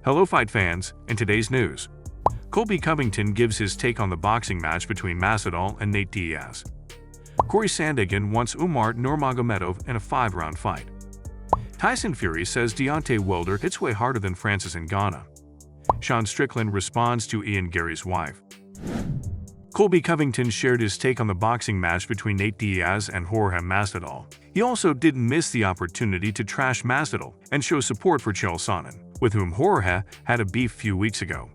Hello fight fans, in today's news, Colby Covington gives his take on the boxing match between Masvidal and Nate Diaz. Corey Sandhagen wants Umar Nurmagomedov in a 5-round fight. Tyson Fury says Deontay Wilder hits way harder than Francis Ngannou. Strickland responds to Ian Garry's wife. Colby Covington shared his take on the boxing match between Nate Diaz and Jorge Masvidal. He also didn't miss the opportunity to trash Masvidal and show support for Chael Sonnen, with whom Jorge had a beef few weeks ago.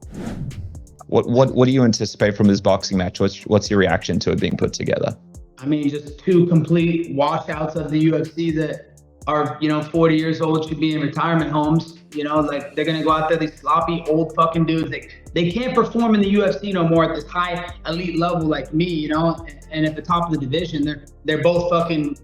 What do you anticipate from this boxing match? What's your reaction to it being put together? I mean, just two complete washouts of the UFC that are, 40 years old, should be in retirement homes. Like they're going to go out there, these sloppy old fucking dudes. They can't perform in the UFC no more at this high elite level like me, and at the top of the division, they're both fucking,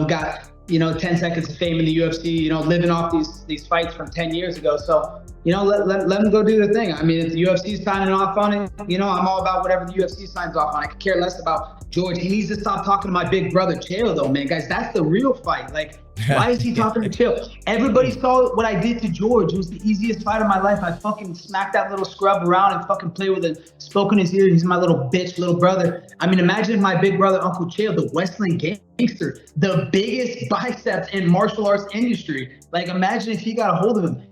got, 10 seconds of fame in the UFC, living off these fights from 10 years ago. So, let them go do their thing. I mean, if the UFC's signing off on it, I'm all about whatever the UFC signs off on. I could care less about George. He needs to stop talking to my big brother Chael, though, man. Guys, that's the real fight. Like, why is he talking to Chael? Everybody saw what I did to George. It was the easiest fight of my life. I fucking smacked that little scrub around and fucking played with it, spoke in his ear. He's my little bitch, little brother. I mean, imagine if my big brother, Uncle Chael, the Westland gangster, the biggest biceps in martial arts industry. Like, imagine if he got a hold of him.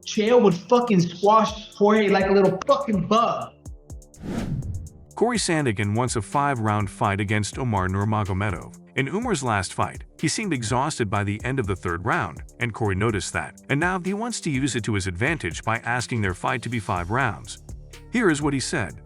Chael would fucking squash Jorge like a little fucking bug. Corey Sandhagen wants a 5-round fight against Umar Nurmagomedov. In Umar's last fight, he seemed exhausted by the end of the 3rd round, and Corey noticed that. And now he wants to use it to his advantage by asking their fight to be 5 rounds. Here is what he said.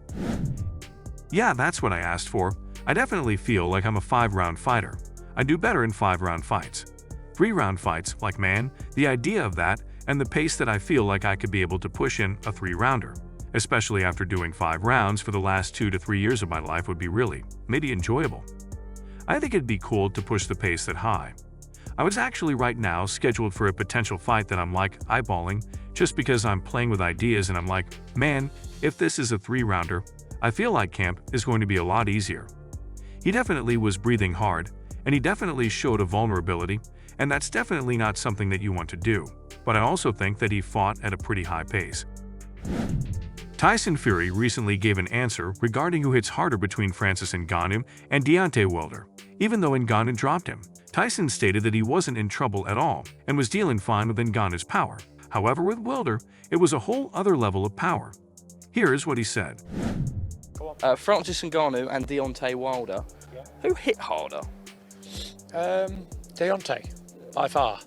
"Yeah, that's what I asked for. I definitely feel like I'm a 5-round fighter. I do better in 5-round fights. 3-round fights, like man, the idea of that, and the pace that I feel like I could be able to push in a 3-rounder, especially after doing 5 rounds for the last 2 to 3 years of my life, would be really, maybe enjoyable. I think it'd be cool to push the pace that high. I was actually right now scheduled for a potential fight that I'm like eyeballing just because I'm playing with ideas and I'm like, man, if this is a 3-rounder, I feel like camp is going to be a lot easier." He definitely was breathing hard, and he definitely showed a vulnerability, and that's definitely not something that you want to do. But I also think that he fought at a pretty high pace. Tyson Fury recently gave an answer regarding who hits harder between Francis Ngannou and Deontay Wilder. Even though Ngannou dropped him, Tyson stated that he wasn't in trouble at all and was dealing fine with Ngannou's power. However, with Wilder, it was a whole other level of power. Here is what he said. Francis Ngannou and Deontay Wilder. Yeah. Who hit harder? Deontay, by far.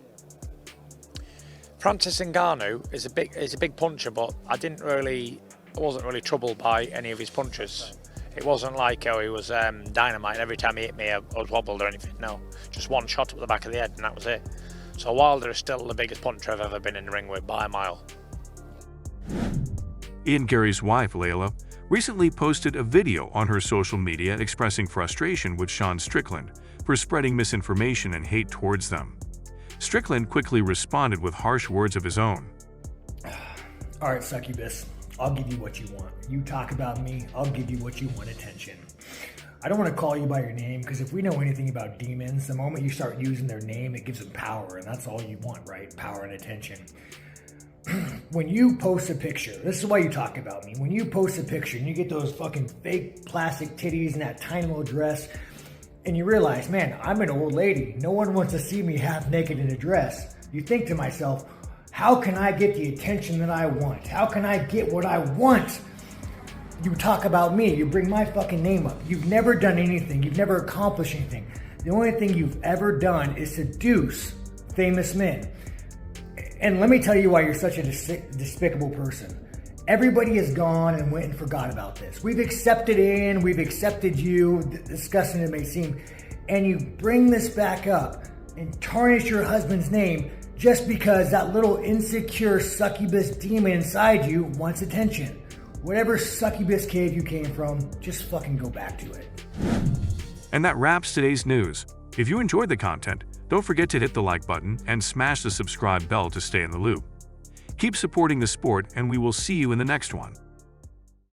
Francis Ngannou is a big puncher, but I wasn't really troubled by any of his punches. It wasn't like, he was dynamite. Every time he hit me, I was wobbled or anything. No, just one shot up the back of the head, and that was it. So Wilder is still the biggest puncher I've ever been in the ring with by a mile. Ian Garry's wife, Layla, recently posted a video on her social media expressing frustration with Strickland for spreading misinformation and hate towards them. Strickland quickly responded with harsh words of his own. "All right, succubus, I'll give you what you want. You talk about me, I'll give you what you want, attention. I don't want to call you by your name, because if we know anything about demons, the moment you start using their name, it gives them power, and that's all you want, right? Power and attention. When you post a picture, this is why you talk about me. When you post a picture and you get those fucking fake plastic titties and that tiny little dress, and you realize, man, I'm an old lady. No one wants to see me half naked in a dress. You think to myself, how can I get the attention that I want? How can I get what I want? You talk about me. You bring my fucking name up. You've never done anything. You've never accomplished anything. The only thing you've ever done is seduce famous men. And let me tell you why you're such a despicable person. Everybody has gone and went and forgot about this. We've accepted you, disgusting it may seem, and you bring this back up and tarnish your husband's name just because that little insecure succubus demon inside you wants attention. Whatever succubus cave you came from, just fucking go back to it. And that wraps today's news. If you enjoyed the content, don't forget to hit the like button and smash the subscribe bell to stay in the loop. Keep supporting the sport, and we will see you in the next one.